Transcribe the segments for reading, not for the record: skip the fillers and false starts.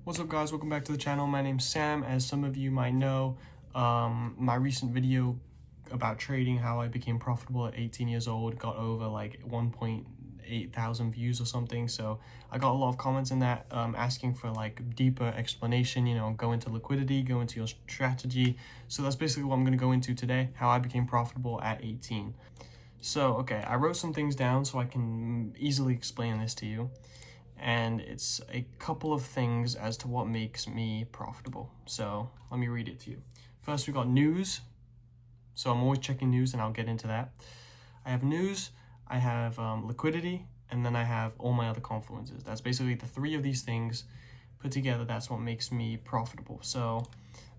What's up, guys? Welcome back to the channel. My name's Sam. As some of you might know, my recent video about trading, how I became profitable at 18 years old, got over like 1.8 thousand views or something. So I got a lot of comments in that asking for like deeper explanation, go into liquidity, go into your strategy. So that's basically what I'm going to go into today, how I became profitable at 18. So, okay, I wrote some things down so I can easily explain this to you. And it's a couple of things as to what makes me profitable. So let me read it to you. First, we got news. So I'm always checking news, and I'll get into that. I have news, I have liquidity, and then I have all my other confluences. That's basically the three of these things put together. That's what makes me profitable. So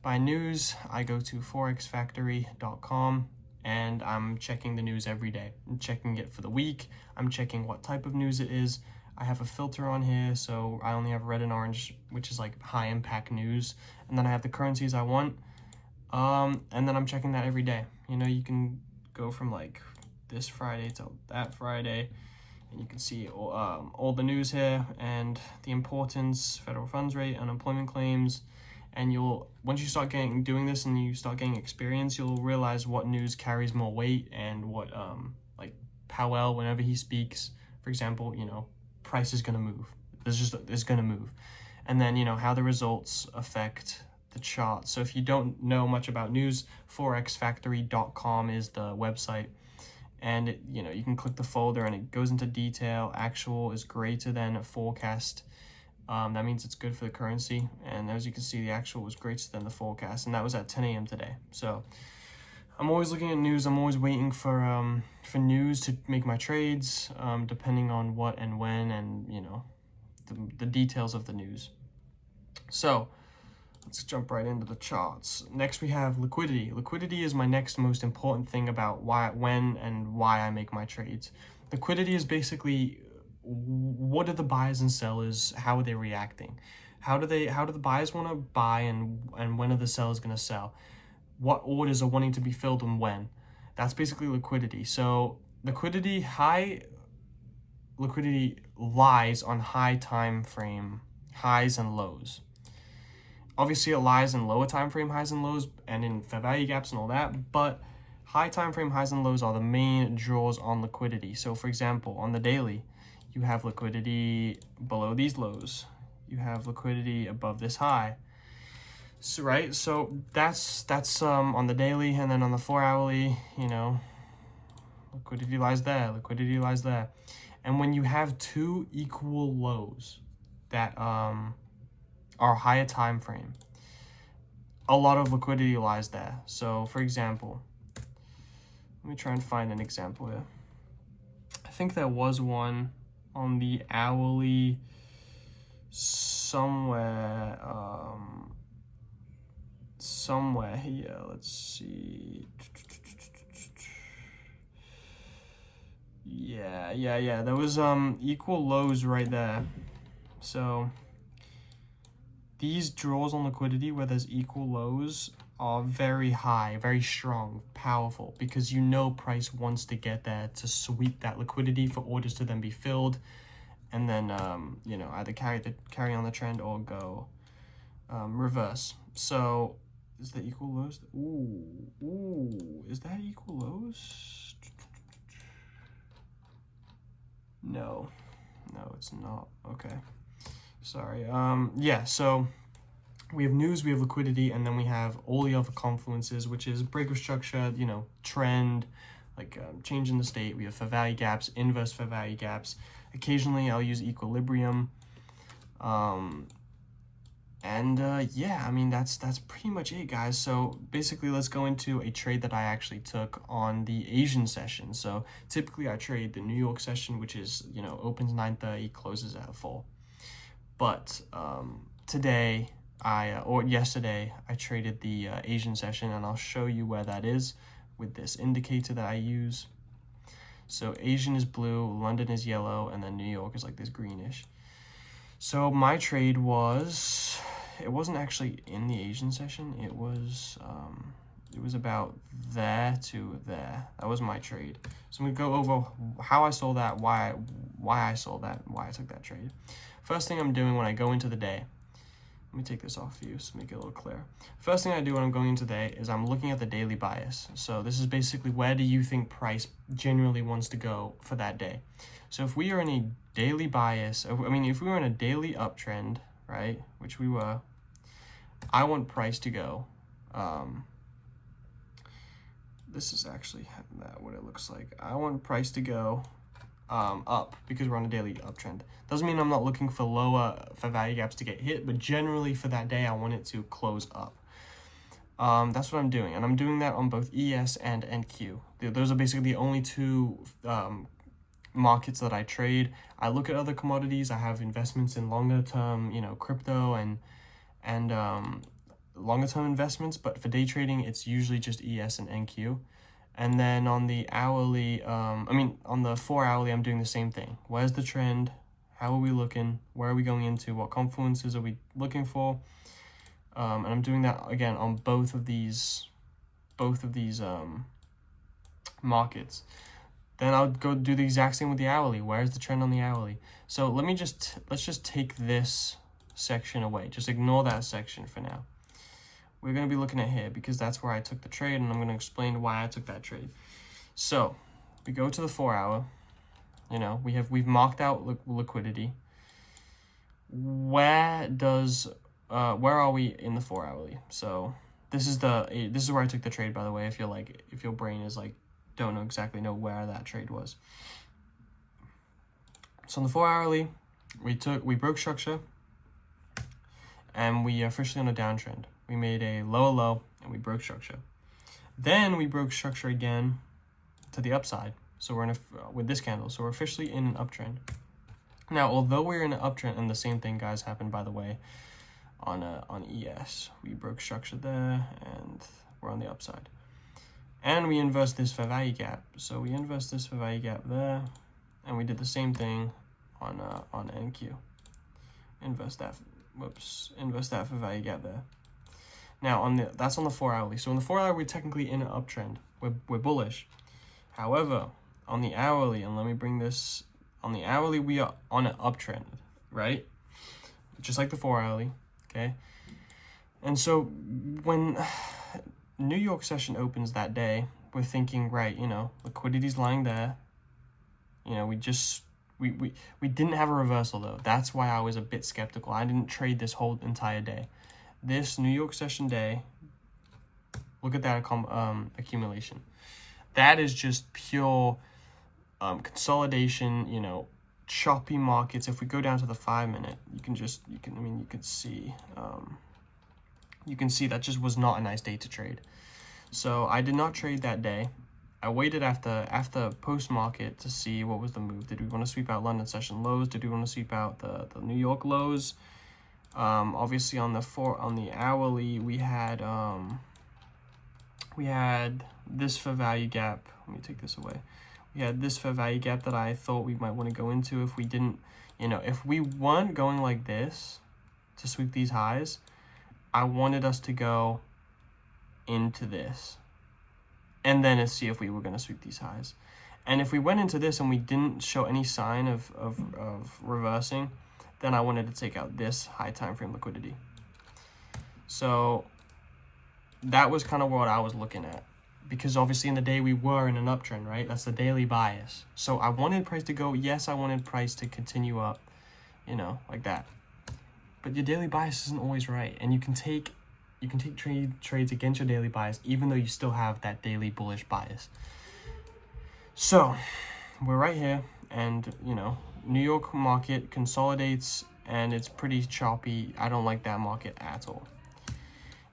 by news, I go to forexfactory.com. and I'm checking the news every day. I'm checking it for the week. I'm checking what type of news it is. I have a filter on here, so I only have red and orange, which is like high impact news. And then I have the currencies I want. And then I'm checking that every day. You can go from like this Friday to that Friday, and you can see all the news here and the importance, federal funds rate, unemployment claims. And once you start doing this and you start getting experience, you'll realize what news carries more weight and what, like Powell, whenever he speaks, for example, price is going to move. It's going to move. And then, how the results affect the chart. So if you don't know much about news, forexfactory.com is the website. And, you can click the folder and it goes into detail. Actual is greater than a forecast. That means it's good for the currency. And as you can see, the actual was greater than the forecast. And that was at 10 a.m. today. So I'm always looking at news. I'm always waiting for news to make my trades, depending on what and when and, the details of the news. So let's jump right into the charts. Next, we have liquidity. Liquidity is my next most important thing about when and why I make my trades. Liquidity is basically what are the buyers and sellers, how are they reacting? How do the buyers want to buy and when are the sellers going to sell? What orders are wanting to be filled and when? That's basically liquidity. So high liquidity lies on high time frame highs and lows. Obviously it lies in lower time frame highs and lows and in fair value gaps and all that, but high time frame highs and lows are the main draws on liquidity. So for example, on the daily, you have liquidity below these lows. You have liquidity above this high. So, right, so that's on the daily, and then on the 4-hourly, liquidity lies there. And when you have two equal lows that are higher time frame, a lot of liquidity lies there. So for example, let me try and find an example here. I think there was one on the hourly somewhere here. Let's see. Yeah, there was equal lows right there. So these draws on liquidity where there's equal lows are very high, very strong, powerful, because price wants to get there to sweep that liquidity for orders to then be filled, and then either carry on the trend or go reverse. So is that equal lows? Ooh, is that equal lows? No, it's not. Okay, sorry. Yeah, so we have news, we have liquidity, and then we have all the other confluences, which is break of structure, trend, like change in the state. We have fair value gaps, inverse fair value gaps. Occasionally I'll use equilibrium. Yeah, I mean, that's pretty much it, guys. So basically, let's go into a trade that I actually took on the Asian session. So typically I trade the New York session, which is, opens 9:30, closes at 4. But today, yesterday, I traded the Asian session, and I'll show you where that is with this indicator that I use. So Asian is blue, London is yellow, and then New York is like this greenish. So my trade it wasn't actually in the Asian session. It was about there to there. That was my trade. So I'm gonna go over how I sold that, why I sold that, why I took that trade. First thing I'm doing when I go into the day, Let me take this off for you to make it a little clearer. First thing I do when I'm going in today is I'm looking at the daily bias. So this is basically, where do you think price generally wants to go for that day? So if we are in a daily bias, I mean, if we were in a daily uptrend, right, which we were, I want price to go. This is actually what it looks like. I want price to go up because we're on a daily uptrend. Doesn't mean I'm not looking for lower for value gaps to get hit, but generally for that day, I want it to close up. That's what I'm doing, and I'm doing that on both ES and NQ. Those are basically the only two markets that I trade. I look at other commodities. I have investments in longer term, crypto and longer term investments, but for day trading, it's usually just ES and NQ. And then on the hourly, on the 4 hourly, I'm doing the same thing. Where's the trend? How are we looking? Where are we going into? What confluences are we looking for? And I'm doing that again on both of these markets. Then I'll go do the exact same with the hourly. Where's the trend on the hourly? So let's just take this section away. Just ignore that section for now. We're going to be looking at here because that's where I took the trade, and I'm going to explain why I took that trade. So we go to the 4 hour. We've marked out liquidity. Where are we in the 4 hourly? So this is where I took the trade, by the way, if your brain is like, don't exactly know where that trade was. So on the 4 hourly, we broke structure, and we are officially on a downtrend. We made a lower low, and we broke structure. Then we broke structure again to the upside. So we're with this candle. So we're officially in an uptrend. Now, although we're in an uptrend, and the same thing, guys, happened, by the way, on ES. We broke structure there, and we're on the upside. And we inverse this for value gap. So we inverse this for value gap there, and we did the same thing on NQ. Inverse that for value gap there. Now that's on the 4 hourly. So on the 4 hour, we're technically in an uptrend. We're bullish. However, on the hourly, and let me bring this, on the hourly, we are on an uptrend, right? Just like the 4 hourly, okay? And so when New York session opens that day, we're thinking, right, liquidity's lying there. We didn't have a reversal, though. That's why I was a bit skeptical. I didn't trade this whole entire day. This New York session day, look at that accumulation. That is just pure consolidation, choppy markets. If we go down to the 5 minute, you can see that just was not a nice day to trade. So I did not trade that day. I waited after post market to see what was the move. Did we want to sweep out London session lows? Did we want to sweep out the New York lows? Obviously on the hourly, we had this for value gap. Let me take this away. We had this for value gap that I thought we might want to go into if we didn't, if we weren't going like this to sweep these highs, I wanted us to go into this and then see if we were going to sweep these highs. And if we went into this and we didn't show any sign of reversing, then I wanted to take out this high time frame liquidity. So that was kind of what I was looking at, because obviously in the day we were in an uptrend, right? That's the daily bias. So I wanted price to go. Yes, I wanted price to continue up, like that. But your daily bias isn't always right, and you can take trades against your daily bias, even though you still have that daily bullish bias. So we're right here, and New York market consolidates, and it's pretty choppy. I don't like that market at all.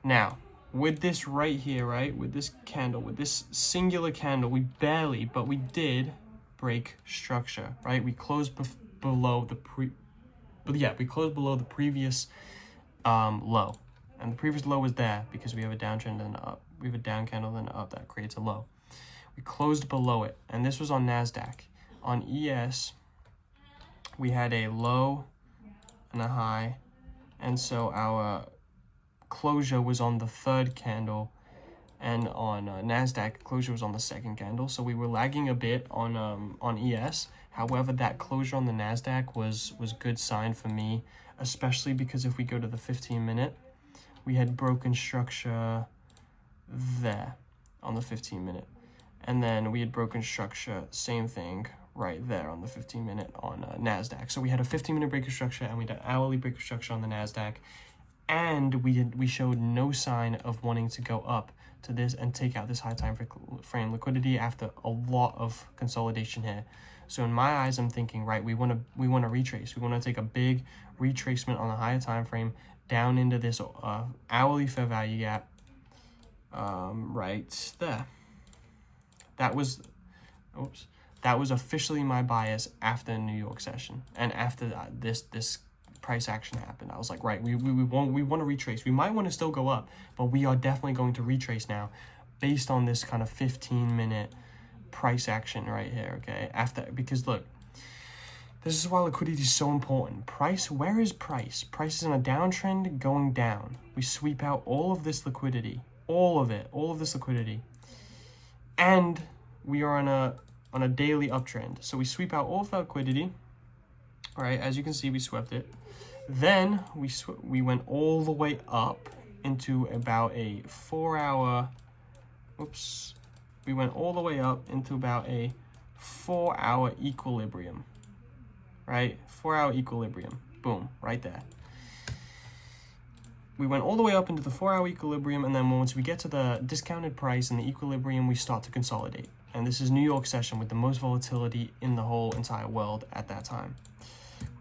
Now, with this right here, right, with this candle, with this singular candle, we did break structure, right? We closed below the previous low, and the previous low was there because we have a downtrend and an up. We have a down candle and an up that creates a low. We closed below it, and this was on NASDAQ. On ES, we had a low and a high, and so our closure was on the third candle, and on NASDAQ, closure was on the second candle, so we were lagging a bit on ES. However, that closure on the NASDAQ was good sign for me, especially because if we go to the 15-minute, we had broken structure there on the 15-minute, and then we had broken structure, same thing right there on the 15-minute on NASDAQ. So we had a 15-minute break of structure, and we had an hourly break of structure on the NASDAQ, and we showed no sign of wanting to go up to this and take out this high time frame liquidity after a lot of consolidation here. So in my eyes, I'm thinking, right, we want to retrace. We want to take a big retracement on the higher time frame down into this hourly fair value gap right there. That was officially my bias after New York session, and after this price action happened. I was like, right, we want to retrace. We might want to still go up, but we are definitely going to retrace now based on this kind of 15-minute price action right here, okay? Because look, this is why liquidity is so important. Price, where is price? Price is in a downtrend going down. We sweep out all of this liquidity, all of this liquidity, and we are on a daily uptrend. So we sweep out all of that liquidity. All right, as you can see, we swept it. Then we went all the way up into about a 4-hour, we went all the way up into about a 4-hour equilibrium, right? 4-hour equilibrium, boom, right there. We went all the way up into the 4-hour equilibrium, and then once we get to the discounted price and the equilibrium, we start to consolidate. And this is New York session with the most volatility in the whole entire world at that time.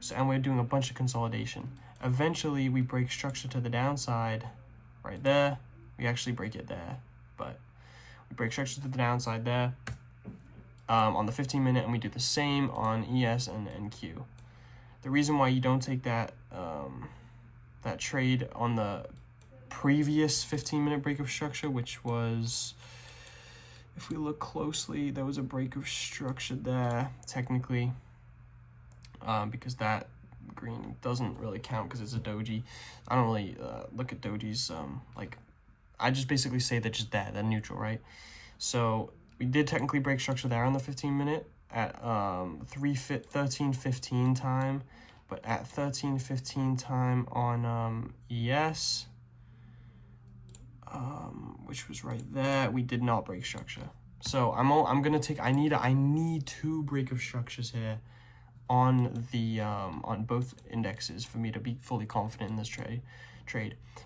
So, and we're doing a bunch of consolidation. Eventually, we break structure to the downside right there. We actually break it there, but we break structure to the downside there on the 15-minute, and we do the same on ES and NQ. The reason why you don't take that that trade on the previous 15-minute break of structure, which was, if we look closely, there was a break of structure there, technically, because that green doesn't really count because it's a doji. I don't really look at dojis, like, I just basically say they're just they're neutral, right? So we did technically break structure there on the 15-minute at 13:15 time, but at 13:15 time on ES, which was right there, we did not break structure. So I'm gonna take, I need 2 break of structures here on the on both indexes for me to be fully confident in this trade.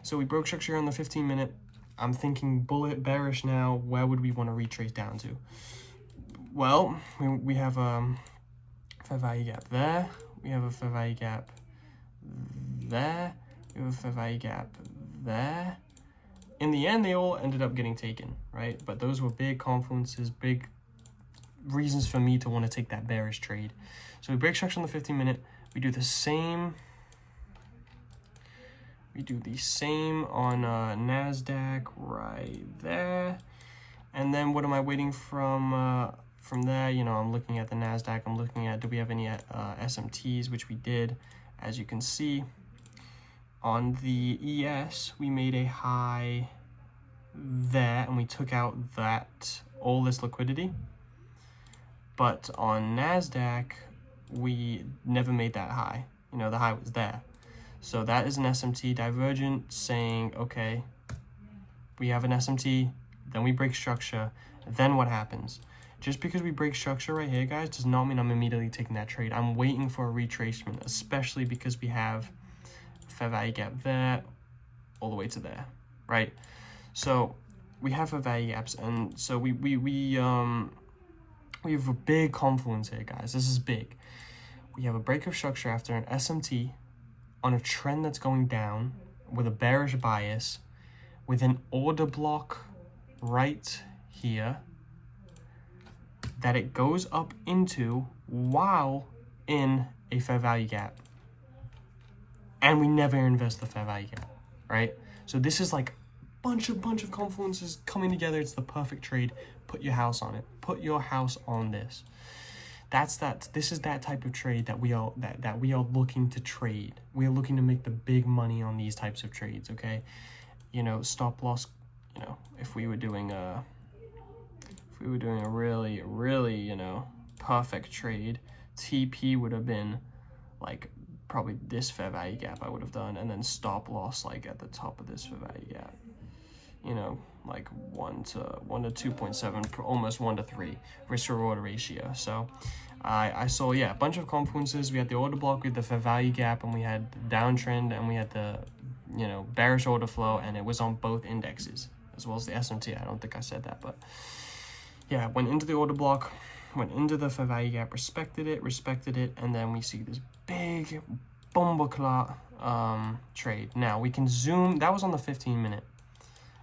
So we broke structure on the 15-minute. I'm thinking bullet bearish now. Where would we want to retrace down to? Well, we have fair value gap there. We have a fair value gap there. We have a fair value gap there. In the end, they all ended up getting taken, right? But those were big confluences, big reasons for me to want to take that bearish trade. So we break structure on the 15-minute. We do the same. We do the same on NASDAQ right there. And then what am I waiting from there? You know, I'm looking at the NASDAQ. I'm looking at, do we have any SMTs, which we did. As you can see, on the ES, we made a high there, and we took out all this liquidity. But on NASDAQ, we never made that high. You know, the high was there. So that is an SMT divergent saying, okay, we have an SMT, then we break structure, then what happens? Just because we break structure right here, guys, does not mean I'm immediately taking that trade. I'm waiting for a retracement, especially because we have fair value gap there, all the way to there, right? So we have fair value gaps, and so we have a big confluence here, guys. This is big. We have a break of structure after an SMT on a trend that's going down with a bearish bias, with an order block right here that it goes up into while in a fair value gap. And we never invest the fair value gap, right? So this is like bunch of confluences coming together. It's the perfect trade. Put your house on it. Put your house on this. This is that type of trade that we are looking to trade. We are looking to make the big money on these types of trades, okay? You know, stop loss, you know, if we were doing a really, really, you know, perfect trade, TP would have been like probably this fair value gap I would have done, and then stop loss like at the top of this fair value gap, you know, like 1 to 2.7, almost 1 to 3 risk reward ratio. So I saw, yeah, a bunch of confluences. We had the order block with the fair value gap, and we had the downtrend, and we had the, you know, bearish order flow, and it was on both indexes as well as the SMT. I don't think I said that, but yeah, went into the order block, went into the fair value gap, respected it, and then we see this big bombaclat trade. Now we can zoom. That was on the 15-minute.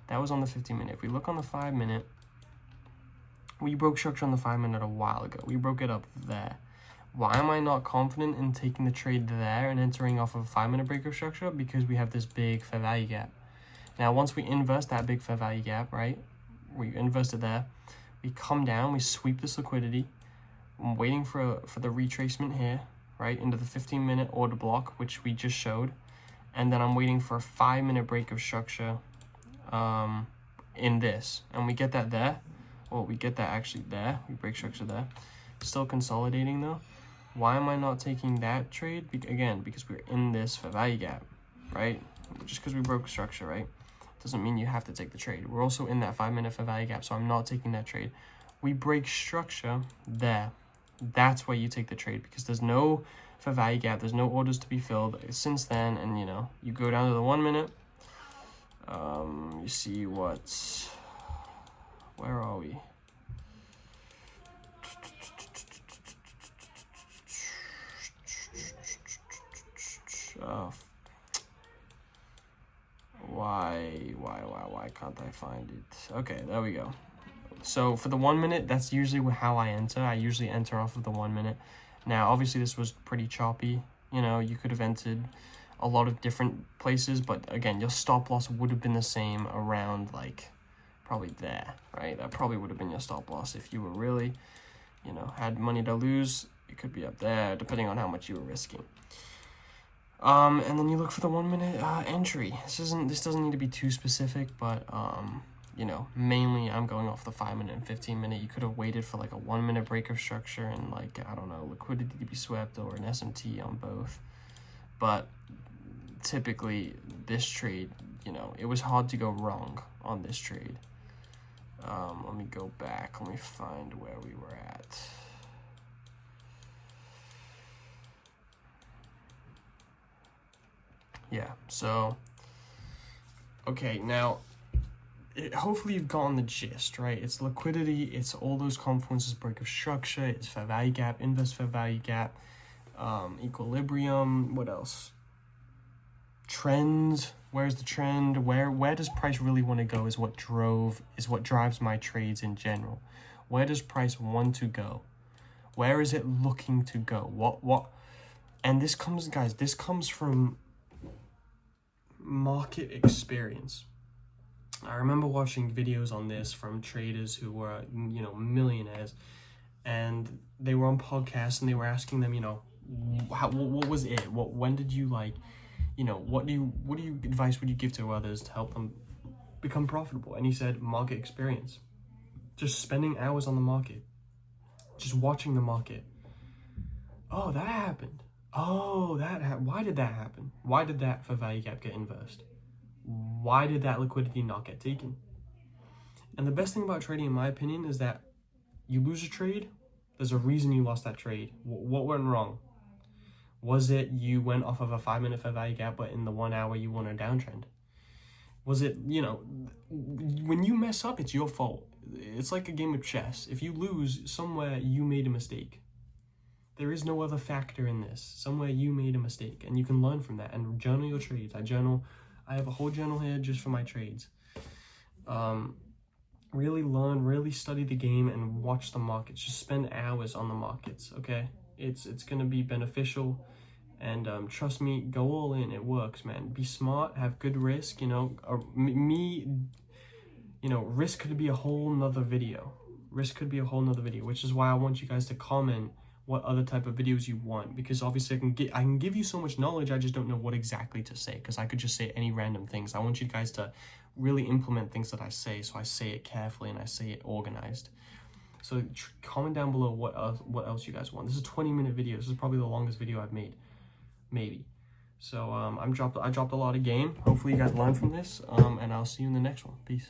If we look on the 5-minute, we broke structure on the 5-minute a while ago. We broke it up there. Why am I not confident in taking the trade there and entering off of a 5-minute break of structure? Because we have this big fair value gap. Now, once we inverse that big fair value gap, right? We inverse it there. We come down, we sweep this liquidity. I'm waiting for the retracement here, right? Into the 15-minute order block, which we just showed. And then I'm waiting for a 5-minute break of structure in this. And we get that there. Well, we get that actually there. We break structure there. Still consolidating though. Why am I not taking that trade? Again, because we're in this fair value gap, right? Just because we broke structure, right? Doesn't mean you have to take the trade. We're also in that 5-minute fair value gap, so I'm not taking that trade. We break structure there. That's why you take the trade, because there's no fair value gap. There's no orders to be filled since then. And, you know, you go down to the 1 minute. You see what... Where are we? Why can't I find it? Okay, there we go. So for the 1 minute, that's usually how I enter. I usually enter off of the 1 minute. Now, obviously this was pretty choppy. You know, you could have entered a lot of different places, but again, your stop loss would have been the same around like probably there, right? That probably would have been your stop loss if you were really, you know, had money to lose. It could be up there, depending on how much you were risking. And then you look for the 1 minute entry. This doesn't need to be too specific, but you know, mainly I'm going off the 5-minute and 15-minute. You could have waited for like a 1 minute break of structure and like, I don't know, liquidity to be swept or an SMT on both. But typically this trade, you know, it was hard to go wrong on this trade. Let me go back. Let me find where we were at. Yeah, so, okay, now, hopefully you've gotten the gist, right? It's liquidity, it's all those confluences, break of structure, it's fair value gap, inverse fair value gap, equilibrium, what else? Trend, where's the trend? Where does price really want to go is what drives my trades in general. Where does price want to go? Where is it looking to go? What? And this comes, guys, this comes from market experience. I remember watching videos on this from traders who were, you know, millionaires, and they were on podcasts and they were asking them, you know, what was it? When did you like, you know, what advice would you give to others to help them become profitable? And he said, market experience. Just spending hours on the market. Just watching the market. Oh, that happened. Oh, why did that happen? Why did that fair value gap get inversed? Why did that liquidity not get taken? And the best thing about trading, in my opinion, is that you lose a trade, there's a reason you lost that trade. What went wrong? Was it you went off of a 5-minute fair value gap, but in the 1 hour you won a downtrend? Was it, you know, when you mess up, it's your fault. It's like a game of chess. If you lose, somewhere you made a mistake. There is no other factor in this. Somewhere you made a mistake, and you can learn from that and journal your trades. I have a whole journal here just for my trades. Really learn, really study the game and watch the markets. Just spend hours on the markets, okay? It's going to be beneficial, and trust me, go all in. It works, man. Be smart, have good risk, you know. Risk could be a whole nother video. Which is why I want you guys to comment what other type of videos you want, because obviously I can give you so much knowledge. I just don't know what exactly to say, because I could just say any random things. I want you guys to really implement things that I say, so I say it carefully and I say it organized. So comment down below what else you guys want. This is a 20-minute video. This is probably the longest video I've made, maybe. So I dropped a lot of game. Hopefully you guys learned from this, and I'll see you in the next one. Peace.